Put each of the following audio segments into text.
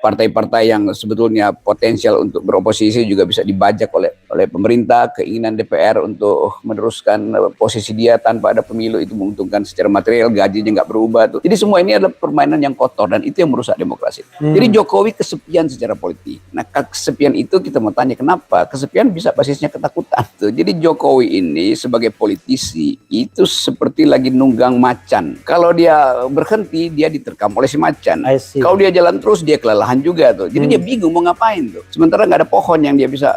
partai-partai yang sebetulnya potensial untuk beroposisi juga bisa dibajak oleh pemerintah. Keinginan DPR untuk meneruskan posisi dia tanpa ada pemilu itu menguntungkan secara material, gajinya nggak berubah tuh. Jadi semua ini adalah permainan yang kotor dan itu yang merusak demokrasi. Jadi Jokowi kesepian secara politik. Nah, kesepian itu kita mau tanya kenapa? Kesepian bisa basisnya ketakutan tuh. Jadi Jokowi ini sebagai politisi itu seperti lagi nunggang macan. Kalau dia berhenti dia diterkam oleh si macan. Kalau dia jalan terus dia kelelahan juga tuh. Jadi dia bingung mau ngapain tuh. Sementara nggak ada pohon yang dia bisa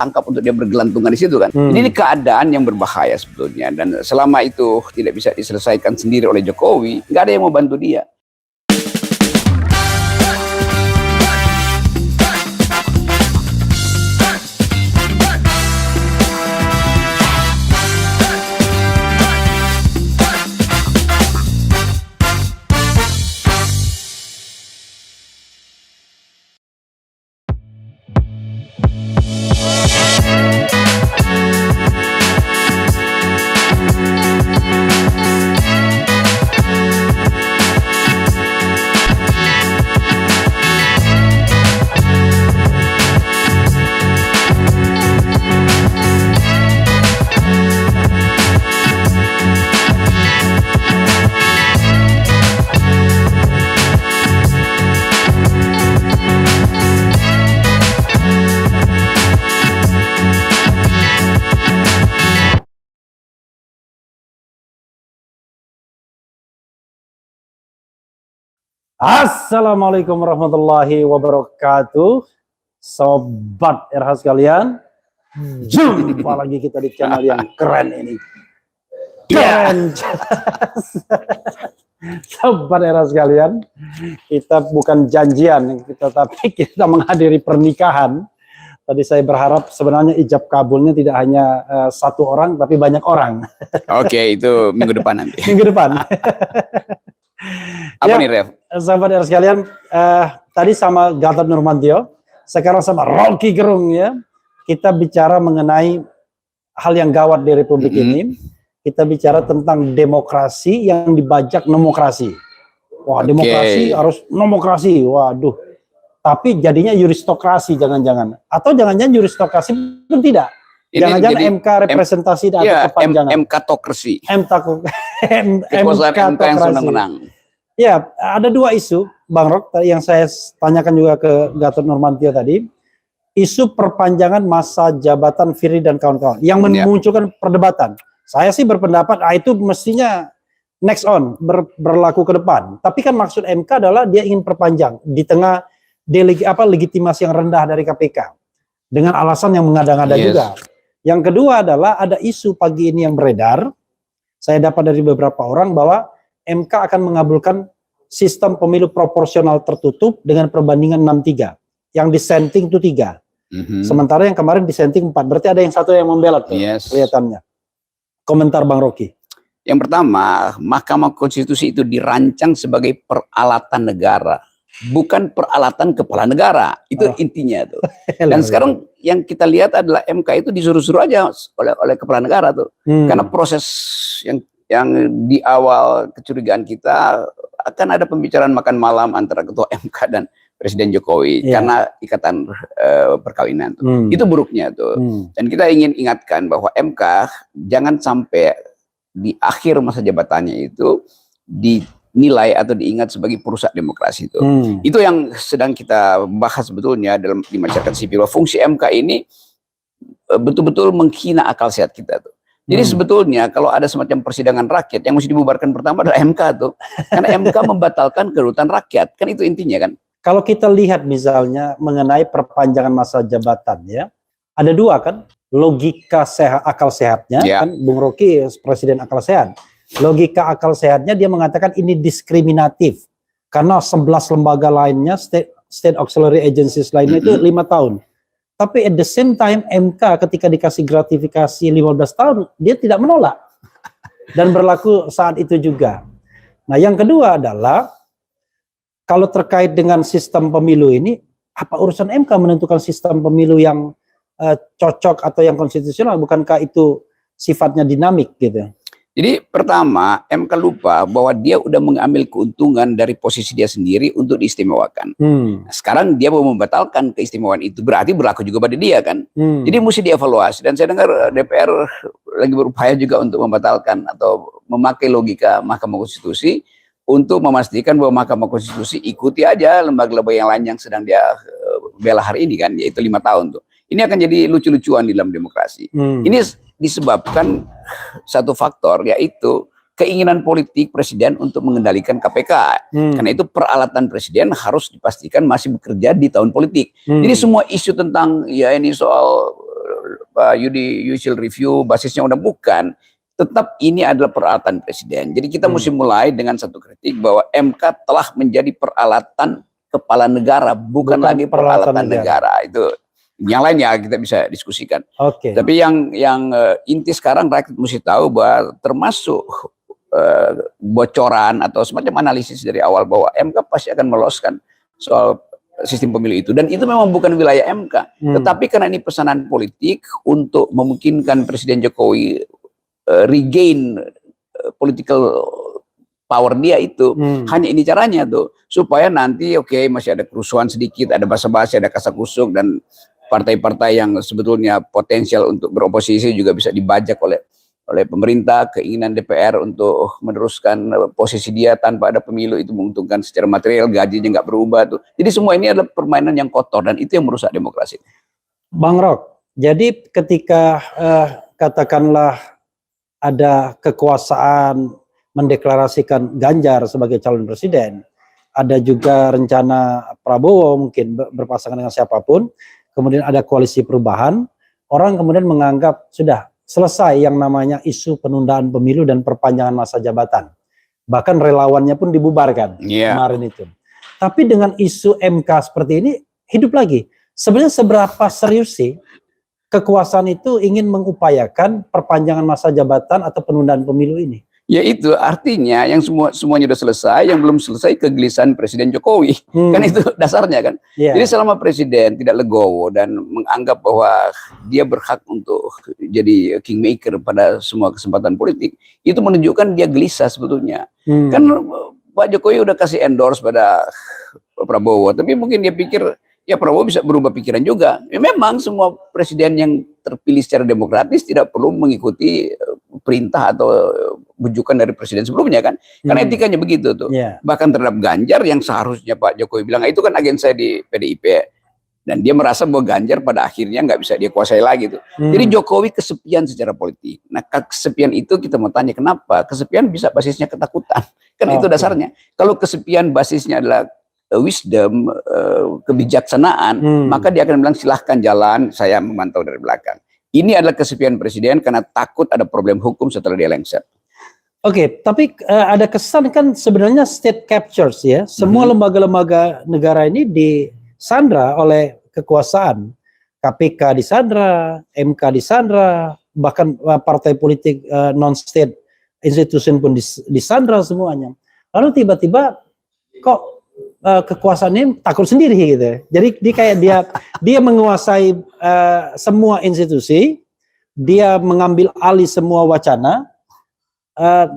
tangkap untuk dia bergelantungan di situ kan. Jadi ini keadaan yang berbahaya sebetulnya. Dan selama itu tidak bisa diselesaikan sendiri oleh Jokowi, nggak ada yang mau bantu dia. Assalamualaikum warahmatullahi wabarakatuh, sobat RH sekalian. Jumpa lagi kita di channel yang keren ini. Keren. Sobat RH sekalian, kita bukan janjian, tapi kita menghadiri pernikahan. Tadi saya berharap sebenarnya ijab kabulnya tidak hanya satu orang, tapi banyak orang. Oke, itu minggu depan nanti. Minggu depan. Apa nih, Rev? Sahabat RH sekalian, tadi sama Gatot Nurmantio, sekarang sama Rocky Gerung ya. Kita bicara mengenai hal yang gawat di Republik ini. Kita bicara tentang demokrasi yang dibajak nomokrasi. Wah, demokrasi harus nomokrasi. Waduh. Tapi jadinya yuristokrasi jangan-jangan. Atau jangan-jangan yuristokrasi pun tidak. Jangan-jangan MK representasi dan kepanjangan. MK-tokrasi. MK yang senang-senang. Ya, ada dua isu, Bang Rok, yang saya tanyakan juga ke Gatot Nurmantio tadi. Isu perpanjangan masa jabatan Firly dan kawan-kawan yang memunculkan perdebatan. Saya sih berpendapat itu mestinya next on, berlaku ke depan. Tapi kan maksud MK adalah dia ingin perpanjang di tengah legitimasi yang rendah dari KPK. Dengan alasan yang mengada-ngada juga. Yang kedua adalah ada isu pagi ini yang beredar, saya dapat dari beberapa orang bahwa MK akan mengabulkan sistem pemilu proporsional tertutup dengan perbandingan 6-3. Yang dissenting itu 3. Sementara yang kemarin dissenting 4. Berarti ada yang satu yang membela tuh, kelihatannya. Komentar Bang Rocky. Yang pertama, Mahkamah Konstitusi itu dirancang sebagai peralatan negara. Bukan peralatan kepala negara, itu intinya tuh. Dan sekarang yang kita lihat adalah MK itu disuruh-suruh aja oleh kepala negara tuh. Karena proses yang di awal kecurigaan kita akan ada pembicaraan makan malam antara ketua MK dan Presiden Jokowi karena ikatan perkawinan tuh. Itu buruknya tuh. Dan kita ingin ingatkan bahwa MK jangan sampai di akhir masa jabatannya itu dinilai atau diingat sebagai perusak demokrasi itu. Itu yang sedang kita bahas sebetulnya di masyarakat sipil. Fungsi MK ini betul-betul menghina akal sehat kita tuh. Jadi sebetulnya kalau ada semacam persidangan rakyat yang mesti dibubarkan pertama adalah MK tuh. Karena MK membatalkan kedaulatan rakyat. Kan itu intinya kan. Kalau kita lihat misalnya mengenai perpanjangan masa jabatan ya. Ada dua kan. Logika akal sehatnya kan Bung Rocky presiden akal sehat. Logika akal sehatnya dia mengatakan ini diskriminatif karena 11 lembaga lainnya state auxiliary agencies lainnya itu 5 tahun. Tapi at the same time MK ketika dikasih gratifikasi 15 tahun dia tidak menolak dan berlaku saat itu juga. Nah, yang kedua adalah kalau terkait dengan sistem pemilu ini apa urusan MK menentukan sistem pemilu yang cocok atau yang konstitusional, bukankah itu sifatnya dinamik gitu? Jadi pertama, MK lupa bahwa dia udah mengambil keuntungan dari posisi dia sendiri untuk diistimewakan. Nah, sekarang dia mau membatalkan keistimewaan itu, berarti berlaku juga pada dia kan. Jadi mesti dievaluasi. Dan saya dengar DPR lagi berupaya juga untuk membatalkan atau memakai logika Mahkamah Konstitusi untuk memastikan bahwa Mahkamah Konstitusi ikuti aja lembaga-lembaga yang lain yang sedang dia bela hari ini kan, yaitu 5 tahun tuh. Ini akan jadi lucu-lucuan di dalam demokrasi. Ini disebabkan satu faktor, yaitu keinginan politik presiden untuk mengendalikan KPK. Karena itu peralatan presiden harus dipastikan masih bekerja di tahun politik. Jadi semua isu tentang ya ini soal judicial review basisnya udah bukan. Tetap ini adalah peralatan presiden. Jadi kita mesti mulai dengan satu kritik bahwa MK telah menjadi peralatan kepala negara, bukan lagi peralatan negara. Itu yang lain ya kita bisa diskusikan. Tapi yang inti sekarang rakyat mesti tahu bahwa termasuk bocoran atau semacam analisis dari awal bahwa MK pasti akan meloloskan soal sistem pemilu itu, dan itu memang bukan wilayah MK. Tetapi karena ini pesanan politik untuk memungkinkan Presiden Jokowi regain political power dia itu, hanya ini caranya tuh, supaya nanti masih ada kerusuhan sedikit, ada basa-basi, ada kasak-kusuk, dan partai-partai yang sebetulnya potensial untuk beroposisi juga bisa dibajak oleh pemerintah. Keinginan DPR untuk meneruskan posisi dia tanpa ada pemilu itu menguntungkan secara material, gajinya nggak berubah tuh. Jadi semua ini adalah permainan yang kotor, dan itu yang merusak demokrasi. Bang Rok, jadi ketika katakanlah ada kekuasaan mendeklarasikan Ganjar sebagai calon presiden, ada juga rencana Prabowo mungkin berpasangan dengan siapapun, kemudian ada koalisi perubahan, orang kemudian menganggap sudah selesai yang namanya isu penundaan pemilu dan perpanjangan masa jabatan. Bahkan relawannya pun dibubarkan kemarin itu. Tapi dengan isu MK seperti ini hidup lagi. Sebenarnya seberapa serius sih kekuasaan itu ingin mengupayakan perpanjangan masa jabatan atau penundaan pemilu ini? Ya itu artinya yang semuanya sudah selesai, yang belum selesai kegelisahan Presiden Jokowi. Kan itu dasarnya kan. Jadi selama Presiden tidak legowo dan menganggap bahwa dia berhak untuk jadi kingmaker pada semua kesempatan politik, itu menunjukkan dia gelisah sebetulnya. Kan Pak Jokowi udah kasih endorse pada Prabowo, tapi mungkin dia pikir ya Prabowo bisa berubah pikiran juga. Ya, memang semua presiden yang terpilih secara demokratis tidak perlu mengikuti perintah atau bujukan dari presiden sebelumnya kan, karena etikanya begitu tuh. Bahkan terhadap Ganjar yang seharusnya Pak Jokowi bilang itu kan agen saya di PDIP, dan dia merasa bahwa Ganjar pada akhirnya nggak bisa dia kuasai lagi tuh. Jadi Jokowi kesepian secara politik. Nah kesepian itu kita mau tanya kenapa? Kesepian bisa basisnya ketakutan, kan itu dasarnya. Kalau kesepian basisnya adalah wisdom, kebijaksanaan, maka dia akan bilang silahkan jalan, saya memantau dari belakang. Ini adalah kesepian presiden karena takut ada problem hukum setelah dia lengser. Tapi ada kesan kan sebenarnya state captures ya. Semua lembaga-lembaga negara ini disandra oleh kekuasaan. KPK disandra, MK disandra, bahkan partai politik non-state institution pun disandra semuanya. Lalu tiba-tiba kok kekuasaan ini takut sendiri gitu. Jadi dia menguasai semua institusi, dia mengambil alih semua wacana,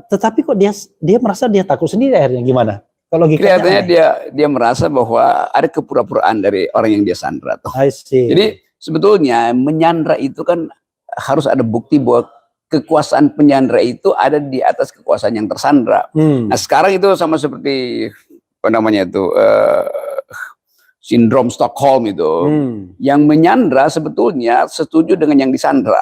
tetapi kok dia merasa dia takut sendiri akhirnya gimana? Kalau kelihatannya dia merasa bahwa ada kepura-puraan dari orang yang dia sandra. Jadi sebetulnya menyandra itu kan harus ada bukti bahwa kekuasaan penyandra itu ada di atas kekuasaan yang tersandra. Nah sekarang itu sama seperti apa namanya itu sindrom Stockholm itu, yang menyandra sebetulnya setuju dengan yang disandra,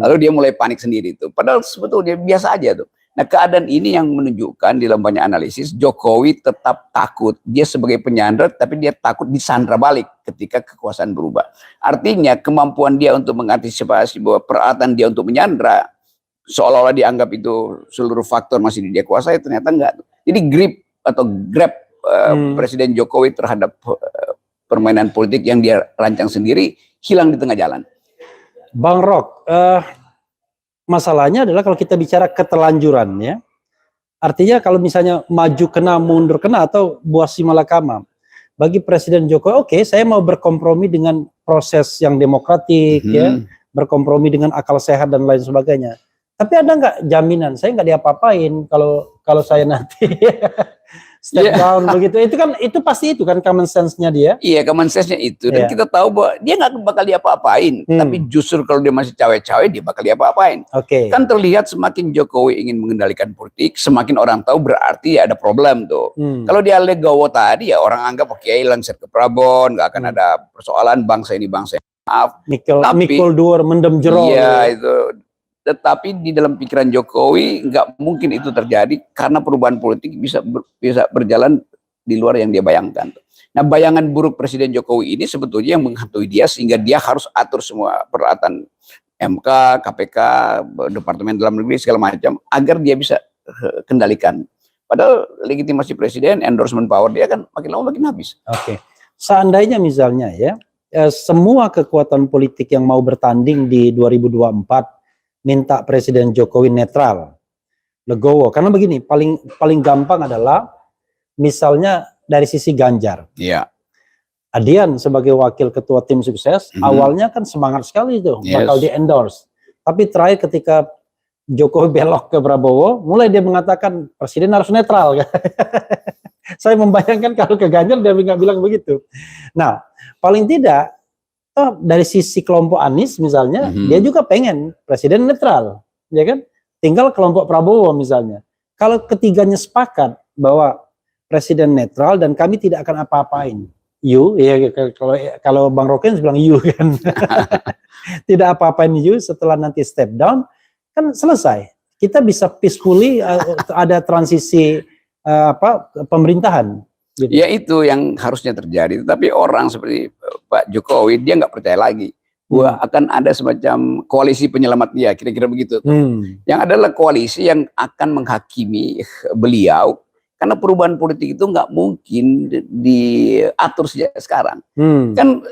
lalu dia mulai panik sendiri itu. Padahal sebetulnya biasa aja tuh. Nah keadaan ini yang menunjukkan di dalam banyak analisis Jokowi tetap takut dia sebagai penyandra, tapi dia takut disandra balik ketika kekuasaan berubah. Artinya kemampuan dia untuk mengantisipasi bahwa peralatan dia untuk menyandra seolah-olah dianggap itu seluruh faktor masih dia kuasai, ternyata enggak. Jadi grab Presiden Jokowi terhadap permainan politik yang dia rancang sendiri hilang di tengah jalan. Bang Rok, masalahnya adalah kalau kita bicara ketelanjuran ya, artinya kalau misalnya maju kena mundur kena atau buah si malakama, bagi Presiden Jokowi saya mau berkompromi dengan proses yang demokratik ya, berkompromi dengan akal sehat dan lain sebagainya. Tapi ada nggak jaminan saya nggak diapa-apain kalau saya nanti step down begitu? Itu pasti itu kan common sense-nya dia. Iya, common sense-nya itu. Dan kita tahu bahwa dia nggak bakal diapa-apain. Tapi justru kalau dia masih cawe-cawe, dia bakal diapa-apain. Kan terlihat semakin Jokowi ingin mengendalikan politik, semakin orang tahu berarti ada problem tuh. Kalau dia legowo tadi ya orang anggap oke, lengser ke Prabon, nggak akan ada persoalan bangsa ini bangsa. Maaf. Mikul dur mendem jero. Iya itu. Tetapi di dalam pikiran Jokowi nggak mungkin itu terjadi karena perubahan politik bisa berjalan di luar yang dia bayangkan. Nah, bayangan buruk Presiden Jokowi ini sebetulnya yang menghantui dia sehingga dia harus atur semua peralatan MK, KPK, Departemen Dalam Negeri segala macam agar dia bisa kendalikan. Padahal legitimasi presiden, endorsement power dia kan makin lama makin habis. Oke. Seandainya misalnya ya semua kekuatan politik yang mau bertanding di 2024 minta Presiden Jokowi netral, legowo. Karena begini, paling gampang adalah misalnya dari sisi Ganjar. Iya. Adian sebagai wakil ketua tim sukses, awalnya kan semangat sekali itu bakal di endorse. Tapi terakhir ketika Jokowi belok ke Prabowo, mulai dia mengatakan presiden harus netral. Saya membayangkan kalau ke Ganjar dia nggak bilang begitu. Nah, paling tidak dari sisi kelompok Anies misalnya, dia juga pengen presiden netral, ya kan? Tinggal kelompok Prabowo misalnya. Kalau ketiganya sepakat bahwa presiden netral dan kami tidak akan apa-apain, kalau Bang Roken bilang kan, tidak apa-apain setelah nanti step down, kan selesai. Kita bisa peacefully ada transisi pemerintahan. Gitu. Ya itu yang harusnya terjadi. Tapi orang seperti Pak Jokowi dia nggak percaya lagi bahwa akan ada semacam koalisi penyelamat dia, kira-kira begitu. Yang adalah koalisi yang akan menghakimi beliau karena perubahan politik itu nggak mungkin diatur sejak sekarang. Kan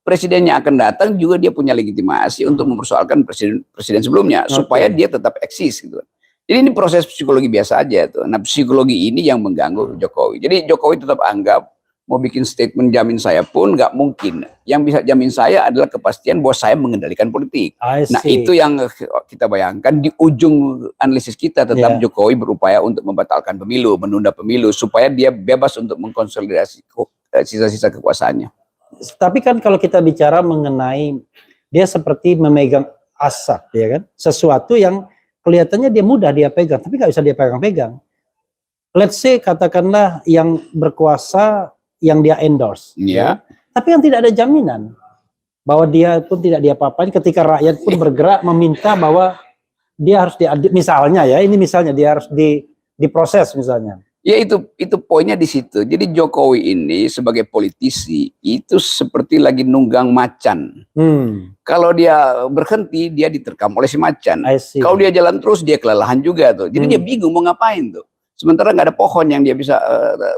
presidennya akan datang juga dia punya legitimasi untuk mempersoalkan presiden sebelumnya supaya dia tetap eksis gitu. Jadi ini proses psikologi biasa aja tuh. Nah, psikologi ini yang mengganggu Jokowi. Jadi Jokowi tetap anggap mau bikin statement jamin saya pun nggak mungkin. Yang bisa jamin saya adalah kepastian bahwa saya mengendalikan politik. Nah, itu yang kita bayangkan di ujung analisis kita tetap Jokowi berupaya untuk membatalkan pemilu, menunda pemilu supaya dia bebas untuk mengkonsolidasi sisa-sisa kekuasaannya. Tapi kan kalau kita bicara mengenai dia seperti memegang asap, ya kan? Sesuatu yang kelihatannya dia mudah dia pegang, tapi nggak bisa dia pegang-pegang. Let's say katakanlah yang berkuasa yang dia endorse, tapi yang tidak ada jaminan bahwa dia pun tidak diapa-apain ketika rakyat pun bergerak meminta bahwa dia harus misalnya ya, ini misalnya dia harus diproses misalnya. Ya itu poinnya di situ. Jadi Jokowi ini sebagai politisi itu seperti lagi nunggang macan. Kalau dia berhenti dia diterkam oleh si macan. Kalau dia jalan terus dia kelelahan juga tuh. Jadi dia bingung mau ngapain tuh. Sementara nggak ada pohon yang dia bisa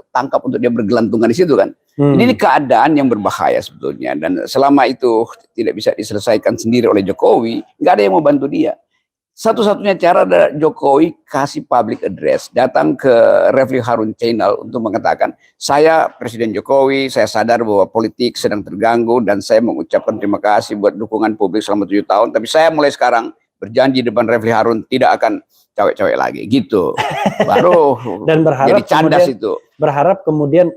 tangkap untuk dia bergelantungan di situ kan. Jadi ini keadaan yang berbahaya sebetulnya. Dan selama itu tidak bisa diselesaikan sendiri oleh Jokowi, nggak ada yang mau bantu dia. Satu-satunya cara adalah Jokowi kasih public address, datang ke Refli Harun Channel untuk mengatakan, saya Presiden Jokowi, saya sadar bahwa politik sedang terganggu dan saya mengucapkan terima kasih buat dukungan publik selama 7 tahun, tapi saya mulai sekarang berjanji depan Refli Harun tidak akan cawe-cawe lagi, gitu. Baru dan berharap jadi candas itu. Berharap kemudian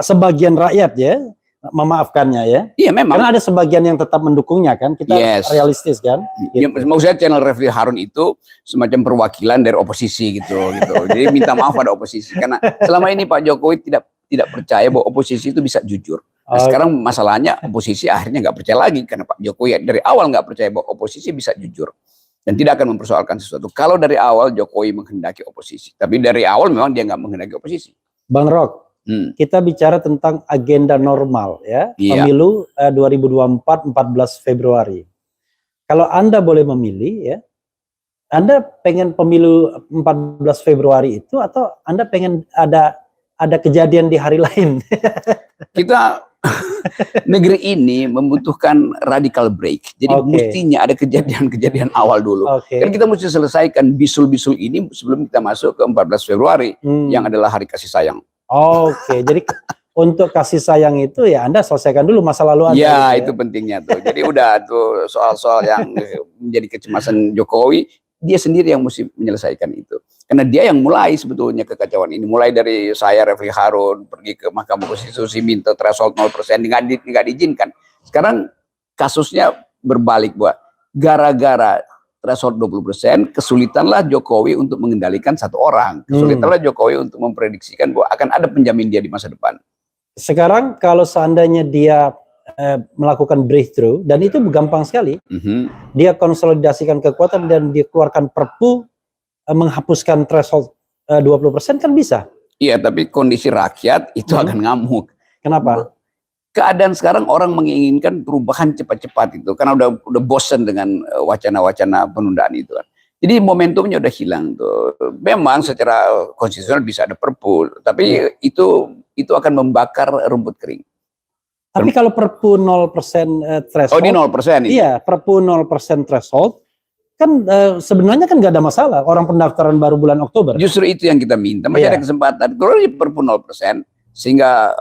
sebagian rakyat ya memaafkannya ya. Iya memang. Karena ada sebagian yang tetap mendukungnya kan. Kita realistis kan. Gitu. Ya, maksudnya channel Refli Harun itu semacam perwakilan dari oposisi gitu. Jadi minta maaf pada oposisi karena selama ini Pak Jokowi tidak percaya bahwa oposisi itu bisa jujur. Nah, sekarang masalahnya oposisi akhirnya nggak percaya lagi karena Pak Jokowi dari awal nggak percaya bahwa oposisi bisa jujur dan tidak akan mempersoalkan sesuatu. Kalau dari awal Jokowi menghendaki oposisi, tapi dari awal memang dia nggak menghendaki oposisi. Bang Rok. Kita bicara tentang agenda normal ya, pemilu 2024 14 Februari. Kalau Anda boleh memilih ya, Anda pengen pemilu 14 Februari itu atau Anda pengen ada kejadian di hari lain? Kita negeri ini membutuhkan radical break. Jadi mestinya ada kejadian-kejadian awal dulu. Dan kita mesti selesaikan bisul-bisul ini sebelum kita masuk ke 14 Februari yang adalah hari kasih sayang. Jadi untuk kasih sayang itu ya Anda selesaikan dulu masa lalu Anda. Ya, itu pentingnya tuh. Jadi udah tuh soal-soal yang menjadi kecemasan Jokowi dia sendiri yang mesti menyelesaikan itu. Karena dia yang mulai sebetulnya kekacauan ini. Mulai dari saya, Refli Harun, pergi ke Mahkamah Konstitusi, minta threshold 0%, nggak diizinkan. Sekarang kasusnya berbalik, bahwa gara-gara threshold 20%, kesulitanlah Jokowi untuk mengendalikan satu orang. Kesulitanlah Jokowi untuk memprediksikan bahwa akan ada penjamin dia di masa depan. Sekarang kalau seandainya dia melakukan breakthrough, dan itu gampang sekali, dia konsolidasikan kekuatan dan dia keluarkan perpu menghapuskan threshold 20% kan bisa. Iya, tapi kondisi rakyat itu akan ngamuk. Kenapa? Keadaan sekarang orang menginginkan perubahan cepat-cepat itu karena udah bosan dengan wacana-wacana penundaan itu kan. Jadi momentumnya udah hilang tuh. Memang secara konstitusional bisa ada perpu, tapi itu akan membakar rumput kering. Tapi kalau perpu 0% threshold. Oh, di 0% ini. Iya, perpu 0% threshold kan sebenarnya kan nggak ada masalah. Orang pendaftaran baru bulan Oktober. Justru itu yang kita minta. Masih ada kesempatan. Kalau di perpu 0%, sehingga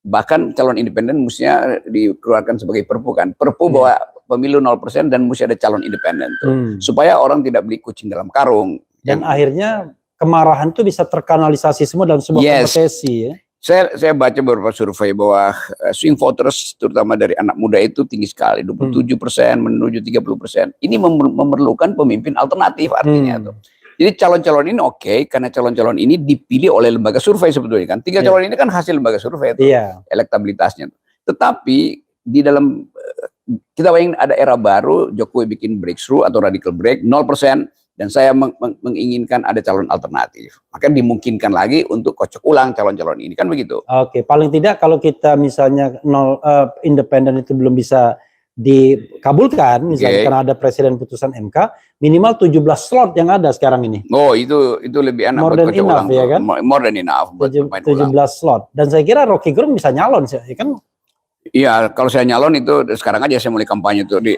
bahkan calon independen mestinya dikeluarkan sebagai perpu kan. Perpu bahwa pemilu 0% dan mesti ada calon independen tuh. Supaya orang tidak beli kucing dalam karung. Dan akhirnya kemarahan itu bisa terkanalisasi semua dalam sebuah kompetisi ya. Saya baca beberapa survei bahwa swing voters terutama dari anak muda itu tinggi sekali, 27% menuju 30%. Ini memerlukan pemimpin alternatif artinya tuh. Jadi calon-calon ini oke, karena calon-calon ini dipilih oleh lembaga survei sebetulnya kan. 3 calon ini kan hasil lembaga survei itu, elektabilitasnya. Tetapi di dalam kita bayangin ada era baru, Jokowi bikin breakthrough atau radical break 0%. Dan saya menginginkan ada calon alternatif. Maka dimungkinkan lagi untuk kocok ulang calon-calon ini. Kan begitu. Oke, paling tidak kalau kita misalnya independen itu belum bisa dikabulkan, misalnya karena ada presiden putusan MK, minimal 17 slot yang ada sekarang ini. Oh, itu lebih enak buat kocok ulang. Ya kan? More than enough buat 17 slot. Dan saya kira Rocky Gerung bisa nyalon, ya kan? Iya, kalau saya nyalon itu sekarang aja saya mulai kampanye tuh di.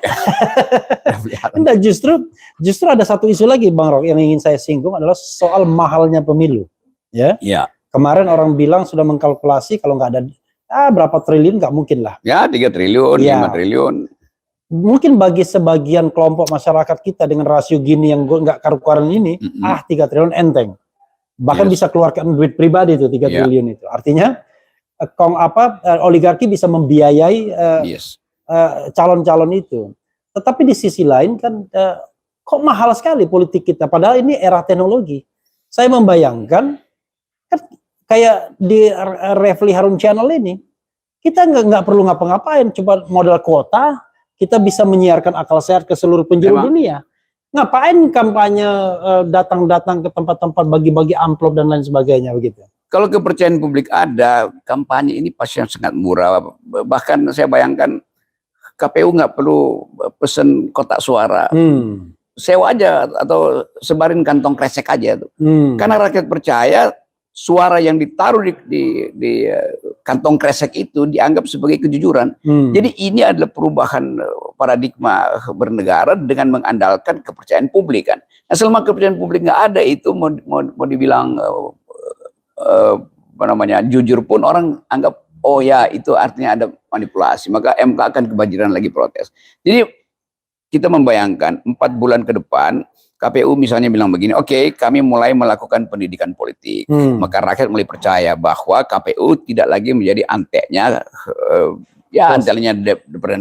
Enggak, justru ada satu isu lagi Bang Rok yang ingin saya singgung adalah soal mahalnya pemilu. Ya. Kemarin orang bilang sudah mengkalkulasi kalau nggak ada berapa triliun nggak mungkin lah. Ya 3 triliun, 5 triliun. Mungkin bagi sebagian kelompok masyarakat kita dengan rasio gini yang nggak karu-karuan ini, 3 triliun enteng. Bahkan bisa keluarkan duit pribadi itu 3 triliun itu. Artinya oligarki bisa membiayai calon-calon itu. Tetapi di sisi lain kan kok mahal sekali politik kita. Padahal ini era teknologi. Saya membayangkan kan kayak di Refli Harun Channel ini, kita nggak perlu ngapa-ngapain. Coba modal kuota, kita bisa menyiarkan akal sehat ke seluruh penjuru dunia. Ngapain kampanye datang-datang ke tempat-tempat bagi-bagi amplop dan lain sebagainya begitu. Kalau kepercayaan publik ada, kampanye ini pasti yang sangat murah. Bahkan saya bayangkan KPU nggak perlu pesen kotak suara. Sewa aja atau sebarin kantong kresek aja tuh. Karena rakyat percaya suara yang ditaruh di kantong kresek itu dianggap sebagai kejujuran. Jadi ini adalah perubahan paradigma bernegara dengan mengandalkan kepercayaan publik kan. Nah, selama kepercayaan publik nggak ada itu mau dibilang jujur pun orang anggap oh ya itu artinya ada manipulasi, maka MK akan kebanjiran lagi protes. Jadi kita membayangkan 4 bulan ke depan KPU misalnya bilang begini, oke, kami mulai melakukan pendidikan politik, maka rakyat mulai percaya bahwa KPU tidak lagi menjadi anteknya anteknya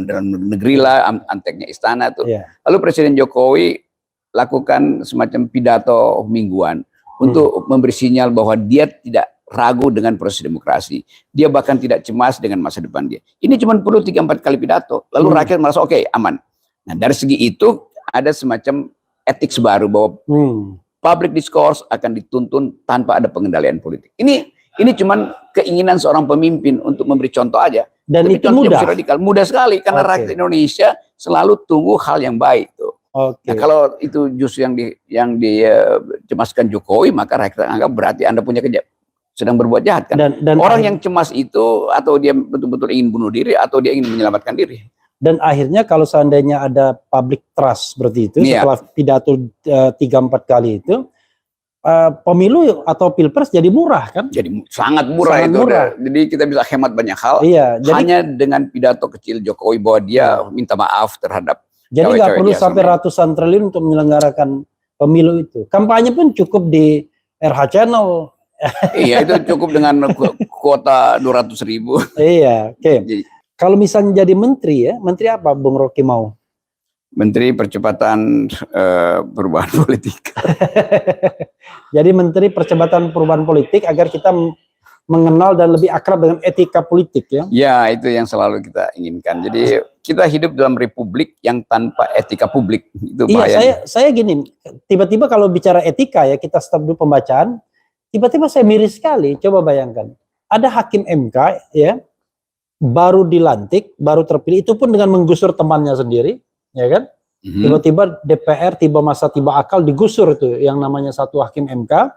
dalam negeri lah, anteknya istana tuh. Lalu Presiden Jokowi lakukan semacam pidato mingguan untuk memberi sinyal bahwa dia tidak ragu dengan proses demokrasi. Dia bahkan tidak cemas dengan masa depan dia. Ini cuma perlu 3-4 kali pidato. Lalu rakyat merasa oke, aman. Nah dari segi itu ada semacam etik baru bahwa public discourse akan dituntun tanpa ada pengendalian politik. Ini cuma keinginan seorang pemimpin untuk memberi contoh aja. Dan tapi itu mudah. Radikal. Mudah sekali karena rakyat Indonesia selalu tunggu hal yang baik tuh. Nah, kalau itu justru yang dicemaskan Jokowi, maka rakyat anggap berarti Anda sedang berbuat jahat kan. Dan orang yang cemas itu atau dia betul-betul ingin bunuh diri atau dia ingin menyelamatkan diri. Dan akhirnya kalau seandainya ada public trust seperti itu, setelah pidato 3-4 kali itu, pemilu atau pilpres jadi murah kan? Jadi sangat murah itu. Jadi kita bisa hemat banyak hal. Hanya dengan pidato kecil Jokowi bahwa dia minta maaf terhadap. Jadi nggak perlu sampai ratusan triliun untuk menyelenggarakan pemilu itu. Kampanye pun cukup di RH Channel. Iya, itu cukup dengan kuota 200.000. Iya, oke. Kalau misalnya jadi menteri ya, menteri apa Bung Rocky mau? Menteri Percepatan Perubahan Politik. Jadi Menteri Percepatan Perubahan Politik agar kita mengenal dan lebih akrab dengan etika politik ya. Ya, itu yang selalu kita inginkan. Jadi kita hidup dalam republik yang tanpa etika publik. Itu bahaya. Iya, saya gini, tiba-tiba kalau bicara etika ya, kita stop dulu pembacaan, tiba-tiba saya miris sekali. Coba bayangkan, ada hakim MK ya, baru dilantik, baru terpilih, itu pun dengan menggusur temannya sendiri, ya kan? Tiba-tiba DPR, tiba masa, tiba akal, digusur itu yang namanya satu hakim MK,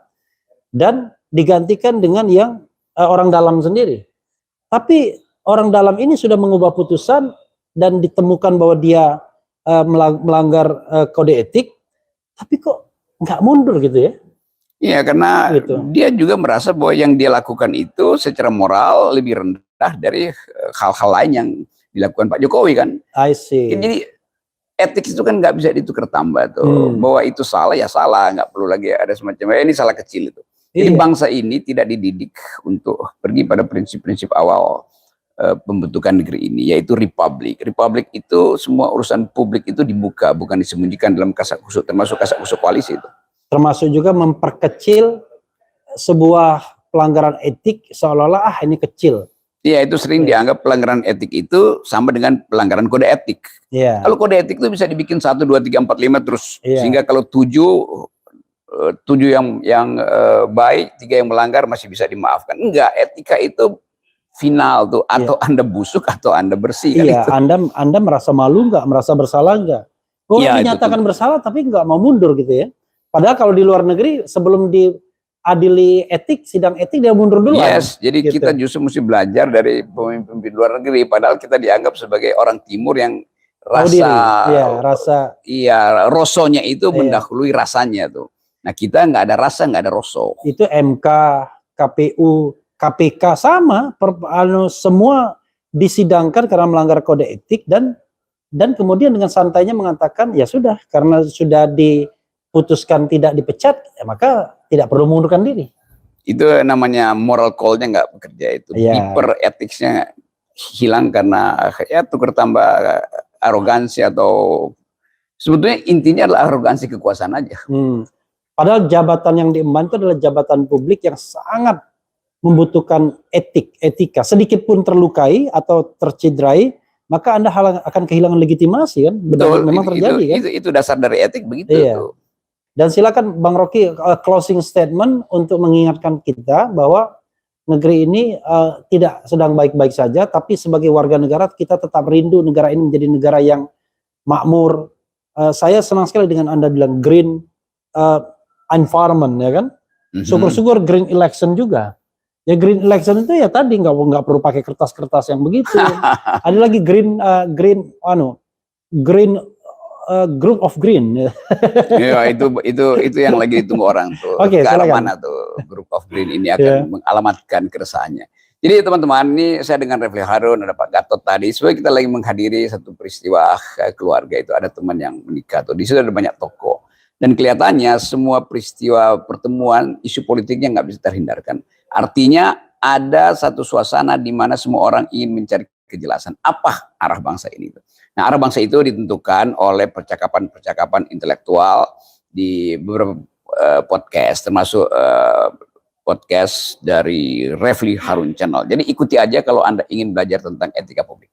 dan digantikan dengan yang orang dalam sendiri. Tapi orang dalam ini sudah mengubah putusan dan ditemukan bahwa dia melanggar kode etik, tapi kok nggak mundur gitu ya? Iya, karena dia juga merasa bahwa yang dia lakukan itu secara moral lebih rendah dari hal-hal lain yang dilakukan Pak Jokowi kan. I see. Jadi etik itu kan nggak bisa ditukar tambah tuh. Bahwa itu salah ya salah, nggak perlu lagi ada semacam ini salah kecil itu. Jadi bangsa ini tidak dididik untuk pergi pada prinsip-prinsip awal pembentukan negeri ini, yaitu republik. Republik itu semua urusan publik itu dibuka, bukan disembunyikan dalam kasak kusuk, termasuk kasak kusuk koalisi itu. Termasuk juga memperkecil sebuah pelanggaran etik seolah-olah ini kecil. Iya, itu sering dianggap pelanggaran etik itu sama dengan pelanggaran kode etik. Kalau kode etik itu bisa dibikin 1, 2, 3, 4, 5 terus, sehingga kalau 7 yang baik, 3 yang melanggar masih bisa dimaafkan. Enggak, etika itu final tuh, atau Anda busuk atau Anda bersih. Iya, kan itu. Anda merasa malu nggak, merasa bersalah nggak? Dinyatakan bersalah tapi nggak mau mundur gitu ya. Padahal kalau di luar negeri sebelum diadili etik, sidang etik dia mundur dulu. Yes, jadi gitu. Kita justru mesti belajar dari pemimpin luar negeri. Padahal kita dianggap sebagai orang timur yang rosonya itu mendahului rasanya tuh. Nah, kita nggak ada rasa, nggak ada roso. Itu MK, KPU, KPK sama, semua disidangkan karena melanggar kode etik dan kemudian dengan santainya mengatakan ya sudah, karena sudah diputuskan tidak dipecat, ya maka tidak perlu mengundurkan diri. Itu namanya moral call-nya nggak bekerja itu. Hyper etiknya hilang karena ya tukar tambah arogansi atau sebetulnya intinya adalah arogansi kekuasaan aja. Padahal jabatan yang diemban itu adalah jabatan publik yang sangat membutuhkan etika. Sedikit pun terlukai atau tercederai, maka Anda akan kehilangan legitimasi kan? Betul, memang terjadi kan? Itu dasar dari etik begitu. Tuh. Dan silakan Bang Rocky closing statement untuk mengingatkan kita bahwa negeri ini tidak sedang baik-baik saja, tapi sebagai warga negara kita tetap rindu negara ini menjadi negara yang makmur. Saya senang sekali dengan Anda bilang green environment ya kan, syukur-syukur green election juga. Ya green election itu ya tadi nggak perlu pakai kertas-kertas yang begitu. Ada lagi green group of green. Ya itu yang lagi ditunggu orang tuh. Oke, ke arah mana tuh group of green ini akan mengalamatkan keresahannya. Jadi teman-teman, ini saya dengan Refli Harun, ada Pak Gatot tadi. Sebenarnya kita lagi menghadiri satu peristiwa keluarga itu, ada teman yang menikah tuh. Di situ ada banyak tokoh. Dan kelihatannya semua peristiwa pertemuan isu politiknya nggak bisa terhindarkan. Artinya ada satu suasana di mana semua orang ingin mencari kejelasan apa arah bangsa ini. Nah, arah bangsa itu ditentukan oleh percakapan-percakapan intelektual di beberapa podcast, termasuk podcast dari Refli Harun Channel. Jadi ikuti aja kalau Anda ingin belajar tentang etika publik.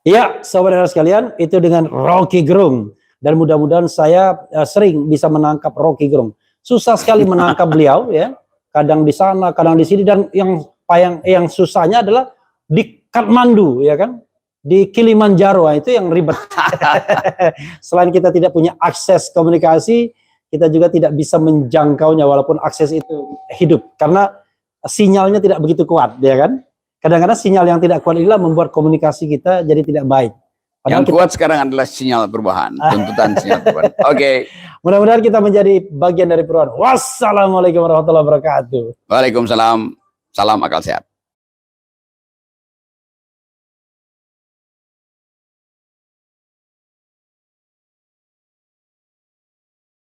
Ya, saudara sekalian, itu dengan Rocky Gerung. Dan mudah-mudahan saya sering bisa menangkap Rocky Gerung. Susah sekali menangkap beliau ya. Kadang di sana, kadang di sini, dan yang susahnya adalah di Kathmandu ya kan. Di Kilimanjaro itu yang ribet. Selain kita tidak punya akses komunikasi, kita juga tidak bisa menjangkaunya walaupun akses itu hidup karena sinyalnya tidak begitu kuat ya kan. Kadang-kadang sinyal yang tidak kuat inilah membuat komunikasi kita jadi tidak baik. Padahal yang kuat sekarang adalah sinyal perubahan, tuntutan sinyal perubahan. Oke. Mudah-mudahan kita menjadi bagian dari perubahan. Wassalamualaikum warahmatullahi wabarakatuh. Waalaikumsalam. Salam akal sehat.